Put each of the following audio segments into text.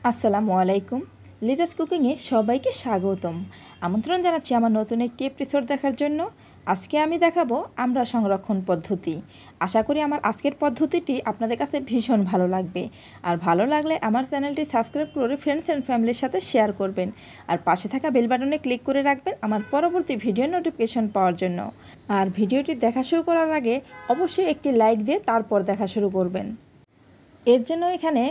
আসসালামু আলাইকুম। লিজাস কুকিংয়ে সবাইকে স্বাগতম। আমন্ত্রণ জানাচ্ছি আমার নতুন একটি এপিসোড দেখার জন্য। আজকে আমি দেখাবো আমড়া সংরক্ষণ পদ্ধতি। আশা করি আমার আজকের পদ্ধতিটি আপনাদের কাছে ভীষণ ভালো লাগবে। আর ভালো লাগলে আমার চ্যানেলটি সাবস্ক্রাইব করে ফ্রেন্ডস অ্যান্ড ফ্যামিলির সাথে শেয়ার করবেন। আর পাশে থাকা বেল বাটনে ক্লিক করে রাখবেন আমার পরবর্তী ভিডিও নোটিফিকেশন পাওয়ার জন্য। আর ভিডিওটি দেখা শুরু করার আগে অবশ্যই একটি লাইক দিয়ে তারপর দেখা শুরু করবেন। এর জন্য এখানে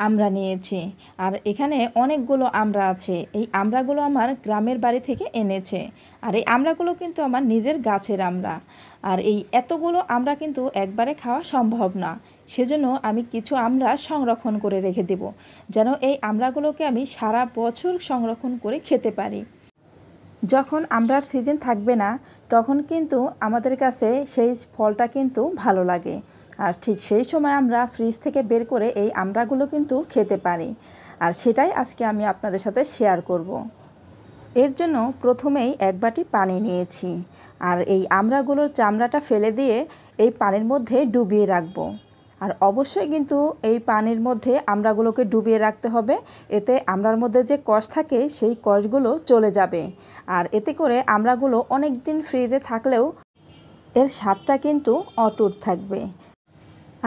আমড়া নিয়েছি, আর এখানে অনেকগুলো আমড়া আছে। এই আমড়াগুলো আমার গ্রামের বাড়ি থেকে এনেছে, আর এই আমড়াগুলো কিন্তু আমার নিজের গাছের আমড়া। আর এই এতগুলো আমড়া কিন্তু একবারে খাওয়া সম্ভব না, সেজন্য আমি কিছু আমড়া সংরক্ষণ করে রেখে দেব, যেন এই আমড়াগুলোকে আমি সারা বছর সংরক্ষণ করে খেতে পারি। যখন আমড়ার সিজন থাকবে না তখন কিন্তু আমাদের কাছে সেই ফলটা কিন্তু ভালো লাগে, আর ঠিক সেই সময় আমরা ফ্রিজ থেকে বের করে এই আমড়াগুলো কিন্তু খেতে পারি। আর সেটাই আজকে আমি আপনাদের সাথে শেয়ার করব। এর জন্য প্রথমেই এক বাটি পানি নিয়েছি, আর এই আমড়াগুলোর চামড়াটা ফেলে দিয়ে এই পানির মধ্যে ডুবিয়ে রাখবো। আর অবশ্যই কিন্তু এই পানির মধ্যে আমড়াগুলোকে ডুবিয়ে রাখতে হবে, এতে আমড়ার মধ্যে যে কষ থাকে সেই কষগুলো চলে যাবে। আর এতে করে আমড়াগুলো অনেক দিন ফ্রিজে থাকলেও এর স্বাদটা কিন্তু অটুট থাকবে।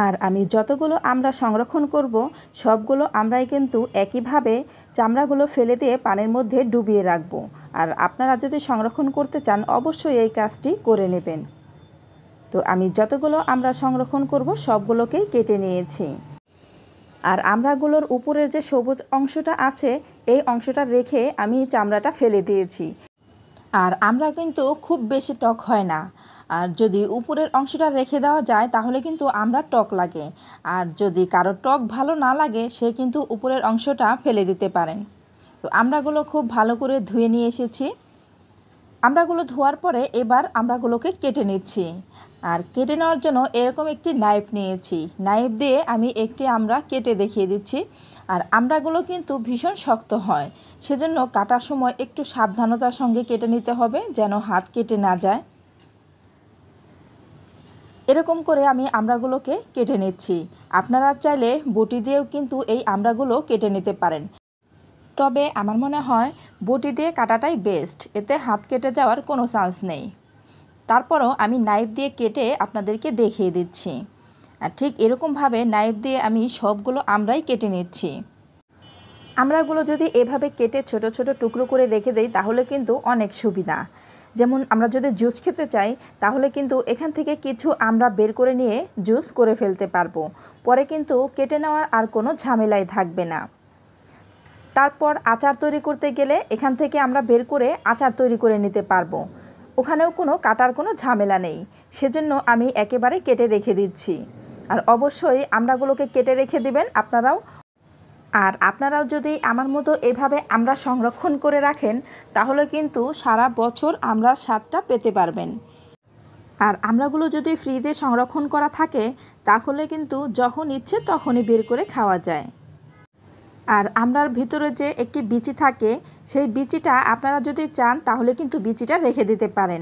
আর আমি যতগুলো আমড়া সংরক্ষণ করব সবগুলো আমড়াই কিন্তু একইভাবে চামড়াগুলো ফেলে দিয়ে পানির মধ্যে ডুবিয়ে রাখবো। আর আপনারা যদি সংরক্ষণ করতে চান অবশ্যই এই কাজটি করে নেবেন। তো আমি যতগুলো আমড়া সংরক্ষণ করব সবগুলোকেই কেটে নিয়েছি। আর আমড়াগুলোর উপরের যে সবুজ অংশটা আছে এই অংশটা রেখে আমি চামড়াটা ফেলে দিয়েছি। আর আমড়া কিন্তু খুব বেশি টক হয় না, আর যদি উপরের অংশটা রেখে দেওয়া যায় তাহলে কিন্তু আমড়া টক লাগে। আর যদি কারো টক ভালো না লাগে সে কিন্তু উপরের অংশটা ফেলে দিতে পারেন। তো আমড়াগুলো খুব ভালো করে ধুয়ে নিয়ে এসেছি। আমড়াগুলো ধোয়ার পরে এবার আমড়াগুলোকে কেটে নিচ্ছি। আর কেটে নেওয়ার জন্য এরকম একটি নাইফ নিয়েছি, নাইফ দিয়ে আমি একটি আমড়া কেটে দেখিয়ে দিচ্ছি। আর আমড়াগুলো কিন্তু ভীষণ শক্ত হয়, সেজন্য কাটার সময় একটু সাবধানতার সঙ্গে কেটে নিতে হবে যেন হাত কেটে না যায়। এরকম করে আমি আমড়াগুলোকে কেটে নিচ্ছি। আপনারা চাইলে বটি দিয়েও কিন্তু এই আমড়াগুলো কেটে নিতে পারেন, তবে আমার মনে হয় বটি দিয়ে কাটাটাই বেস্ট, এতে হাত কেটে যাওয়ার কোনো চান্স নেই। তারপরও আমি নাইফ দিয়ে কেটে আপনাদেরকে দেখিয়ে দিচ্ছি। আর ঠিক এরকমভাবে নাইফ দিয়ে আমি সবগুলো আমড়াই কেটে নিচ্ছি। আমড়াগুলো যদি এভাবে কেটে ছোট ছোট টুকরো করে রেখে দেই তাহলে কিন্তু অনেক সুবিধা। যেমন আমরা যদি জুস খেতে চাই তাহলে কিন্তু এখান থেকে কিছু আমড়া বের করে নিয়ে জুস করে ফেলতে পারবো, পরে কিন্তু কেটে নেওয়ার আর কোনো ঝামেলাই থাকবে না। তারপর আচার তৈরি করতে গেলে এখান থেকে আমরা বের করে আচার তৈরি করে নিতে পারবো, ওখানেও কোনো কাটার কোনো ঝামেলা নেই। সেজন্য আমি একেবারে কেটে রেখে দিচ্ছি। আর অবশ্যই আমড়াগুলোকে কেটে রেখে দিবেন আপনারাও। আর আপনারাও যদি আমার মতো এভাবে আমড়া সংরক্ষণ করে রাখেন তাহলে কিন্তু সারা বছর আমড়ার স্বাদটা পেতে পারবেন। আর আমড়াগুলো যদি ফ্রিজে সংরক্ষণ করা থাকে তাহলে কিন্তু যখন ইচ্ছে তখনই বের করে খাওয়া যায়। আর আমড়ার ভিতরে যে একটি বিচি থাকে সেই বিচিটা আপনারা যদি চান তাহলে কিন্তু বিচিটা রেখে দিতে পারেন,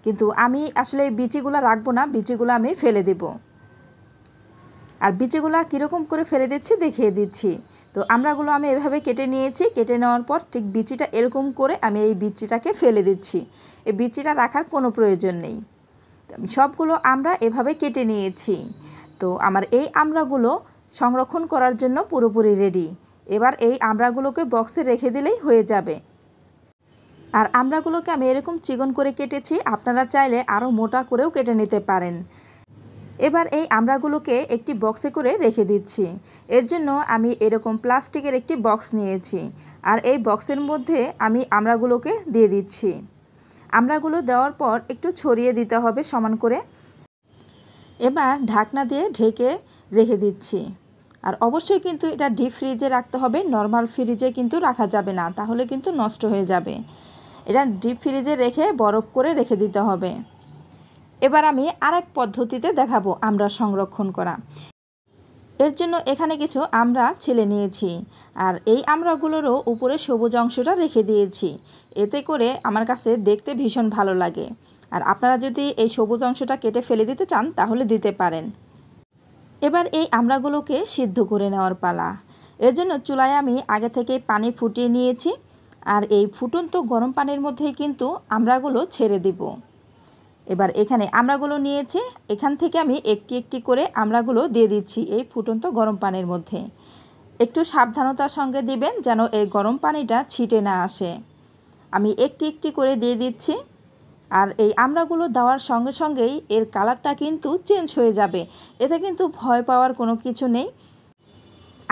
কিন্তু আমি আসলে এই বিচিগুলো রাখবো না, বিচিগুলো আমি ফেলে দেব। আর বিচিগুলো কীরকম করে ফেলে দিচ্ছি দেখিয়ে দিচ্ছি। তো আমড়াগুলো আমি এভাবে কেটে নিয়েছি, কেটে নেওয়ার পর ঠিক বিচিটা এরকম করে আমি এই বিচিটাকে ফেলে দিচ্ছি। এই বিচিটা রাখার কোনো প্রয়োজন নেই। আমি সবগুলো আমড়া এভাবে কেটে নিয়েছি। তো আমার এই আমড়াগুলো সংরক্ষণ করার জন্য পুরোপুরি রেডি। এবার এই আমড়াগুলোকে বক্সে রেখে দিলেই হয়ে যাবে। আর আমড়াগুলোকে আমি এরকম চিকন করে কেটেছি, আপনারা চাইলে আরও মোটা করেও কেটে নিতে পারেন। এবার এই আমড়াগুলোকে একটি বক্সে করে রেখে দিচ্ছি। এর জন্য আমি এরকম প্লাস্টিকের একটি বক্স নিয়েছি, আর এই বক্সের মধ্যে আমি আমড়াগুলোকে দিয়ে দিচ্ছি। আমড়াগুলো দেওয়ার পর একটু ছড়িয়ে দিতে হবে সমান করে। এবার ঢাকনা দিয়ে ঢেকে রেখে দিচ্ছি। আর অবশ্যই কিন্তু এটা ডিপ ফ্রিজে রাখতে হবে, নর্মাল ফ্রিজে কিন্তু রাখা যাবে না, তাহলে কিন্তু নষ্ট হয়ে যাবে। এটা ডিপ ফ্রিজে রেখে বরফ করে রেখে দিতে হবে। এবার আমি আরেক পদ্ধতিতে দেখাবো আমড়া সংরক্ষণ করা। এর জন্য এখানে কিছু আমড়া ছিলে নিয়েছি, আর এই আমড়াগুলোরও উপরে সবুজ অংশটা রেখে দিয়েছি, এতে করে আমার কাছে দেখতে ভীষণ ভালো লাগে। আর আপনারা যদি এই সবুজ অংশটা কেটে ফেলে দিতে চান তাহলে দিতে পারেন। এবার এই আমড়াগুলোকে সিদ্ধ করে নেওয়ার পালা। এর জন্য চুলায় আমি আগে থেকে পানি ফুটিয়ে নিয়েছি আর এই ফুটন্ত গরম পানির মধ্যেই কিন্তু আমড়াগুলো ছেড়ে দেব। এবার এখানে আমড়াগুলো নিয়েছি, এখান থেকে আমি একটি একটি করে আমড়াগুলো দিয়ে দিচ্ছি এই ফুটন্ত গরম পানির মধ্যে। একটু সাবধানতার সঙ্গে দিবেন যেন এই গরম পানিটা ছিটে না আসে। আমি একটি একটি করে দিয়ে দিচ্ছি আর এই আমড়াগুলো দেওয়ার সঙ্গে সঙ্গেই এর কালারটা কিন্তু চেঞ্জ হয়ে যাবে, এতে কিন্তু ভয় পাওয়ার কোনো কিছু নেই।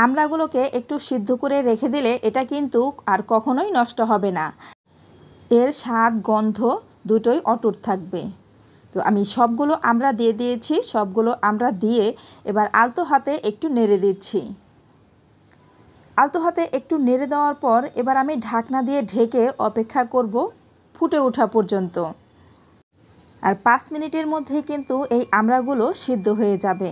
আমড়াগুলোকে একটু সিদ্ধ করে রেখে দিলে এটা কিন্তু আর কখনোই নষ্ট হবে না, এর স্বাদ গন্ধ দুটোই অটুট থাকবে। তো আমি সবগুলো আমড়া দিয়ে দিয়েছি, সবগুলো আমড়া দিয়ে এবার আলতো হাতে একটু নেড়ে দিচ্ছি। আলতো হাতে একটু নেড়ে দেওয়ার পর এবার আমি ঢাকনা দিয়ে ঢেকে অপেক্ষা করব ফুটে ওঠা পর্যন্ত। আর 5 মিনিটের মধ্যেই কিন্তু এই আমড়াগুলো সিদ্ধ হয়ে যাবে।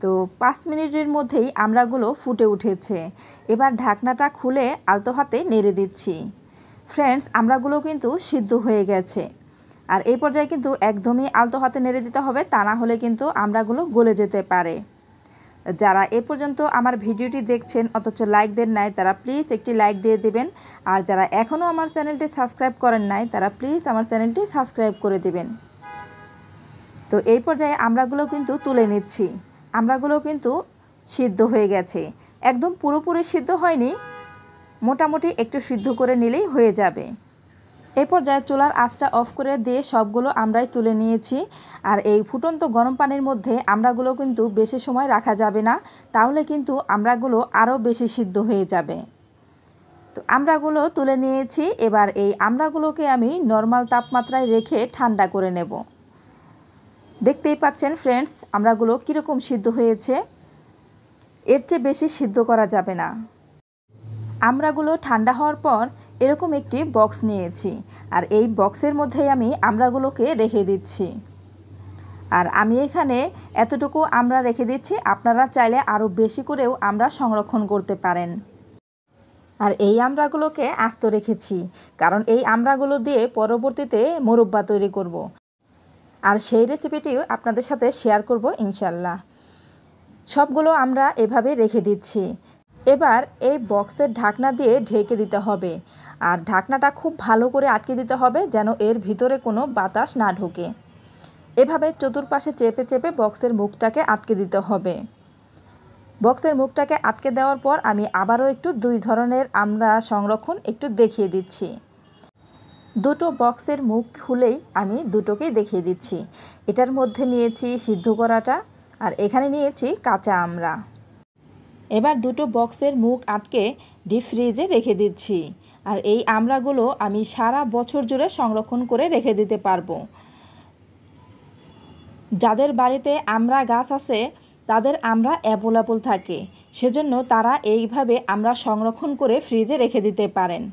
তো 5 মিনিটের মধ্যেই আমড়াগুলো ফুটে উঠেছে। এবার ঢাকনাটা খুলে আলতো হাতে নেড়ে দিচ্ছি। ফ্রেন্ডস, আমড়াগুলো কিন্তু সিদ্ধ হয়ে গেছে। আর এই পর্যায়ে কিন্তু একদমই আলতো হাতে নেড়ে দিতে হবে, তা না হলে কিন্তু আমড়াগুলো গলে যেতে পারে। যারা এ পর্যন্ত আমার ভিডিওটি দেখছেন অথচ লাইক দেন নাই, তারা প্লিজ একটি লাইক দিয়ে দেবেন। আর যারা এখনও আমার চ্যানেলটি সাবস্ক্রাইব করেন নাই, তারা প্লিজ আমার চ্যানেলটি সাবস্ক্রাইব করে দেবেন। তো এই পর্যায়ে আমড়াগুলো কিন্তু তুলে নিচ্ছি। আমড়াগুলো কিন্তু সিদ্ধ হয়ে গেছে, একদম পুরোপুরি সিদ্ধ হয়নি, মোটামুটি একটু সিদ্ধ করে নিলেই হয়ে যাবে। এই পর্যায়ে চুলার আঁচটা অফ করে দিয়ে সবগুলো আমড়াই তুলে নিয়েছি। আর এই ফুটন্ত গরম পানির মধ্যে আমড়াগুলো কিন্তু বেশি সময় রাখা যাবে না, তাহলে কিন্তু আমড়াগুলো আরও বেশি সিদ্ধ হয়ে যাবে। তো আমড়াগুলো তুলে নিয়েছি। এবার এই আমড়াগুলোকে আমি নর্মাল তাপমাত্রায় রেখে ঠান্ডা করে নেব। দেখতেই পাচ্ছেন ফ্রেন্ডস, আমড়াগুলো কীরকম সিদ্ধ হয়েছে, এর চেয়ে বেশি সিদ্ধ করা যাবে না। আমড়াগুলো ঠান্ডা হওয়ার পর এরকম একটি বক্স নিয়েছি আর এই বক্সের মধ্যেই আমি আমড়াগুলোকে রেখে দিচ্ছি। আর আমি এখানে এতটুকু আমড়া রেখে দিচ্ছি, আপনারা চাইলে আরও বেশি করেও আমড়া সংরক্ষণ করতে পারেন। আর এই আমড়াগুলোকে আস্ত রেখেছি কারণ এই আমড়াগুলো দিয়ে পরবর্তীতে মোরব্বা তৈরি করব। আর সেই রেসিপিটিও আপনাদের সাথে শেয়ার করব ইনশাল্লাহ। সবগুলো আমরা এভাবে রেখে দিচ্ছি। এবার এই বক্সের ঢাকনা দিয়ে ঢেকে দিতে হবে আর ঢাকনাটা খুব ভালো করে আটকে দিতে হবে যেন এর ভিতরে কোনো বাতাস না ঢোকে। এভাবে চতুর্পাশে চেপে চেপে বক্সের মুখটাকে আটকে দিতে হবে। বক্সের মুখটাকে আটকে দেওয়ার পর আমি আবারও একটু দুই ধরনের আমড়া সংরক্ষণ একটু দেখিয়ে দিচ্ছি। দুটো বক্সের মুখ খুলেই আমি দুটোকেই দেখিয়ে দিচ্ছি। এটার মধ্যে নিয়েছি সিদ্ধ করাটা আর এখানে নিয়েছি কাঁচা আমড়া। এবার দুটো বক্সের মুখ আটকে ডিপ ফ্রিজে রেখে দিচ্ছি। আর এই আমড়াগুলো আমি সারা বছর জুড়ে সংরক্ষণ করে রেখে দিতে পারবো। যাদের বাড়িতে আমড়া গাছ আছে তাদের আমড়া অ্যাভেলেবল থাকে, সেজন্য তারা এইভাবে আমড়া সংরক্ষণ করে ফ্রিজে রেখে দিতে পারেন।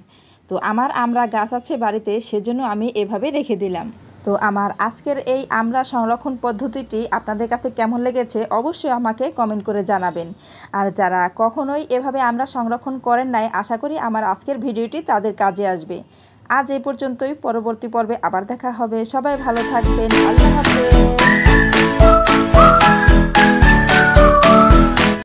তো আমার আমড়া গাছ আছে বাড়িতে, সেজন্য আমি এভাবে রেখে দিলাম। তো আমার আজকের এই আমড়া সংরক্ষণ পদ্ধতিটি আপনাদের কাছে কেমন লেগেছে অবশ্যই আমাকে কমেন্ট করে জানাবেন। আর যারা কখনোই এভাবে আমড়া সংরক্ষণ করেন নাই, আশা করি আমার আজকের ভিডিওটি তাদের কাজে আসবে। আজ এই পর্যন্তই, পরবর্তী পর্বে আবার দেখা হবে। সবাই ভালো থাকবেন, আল্লাহ হাফেজ।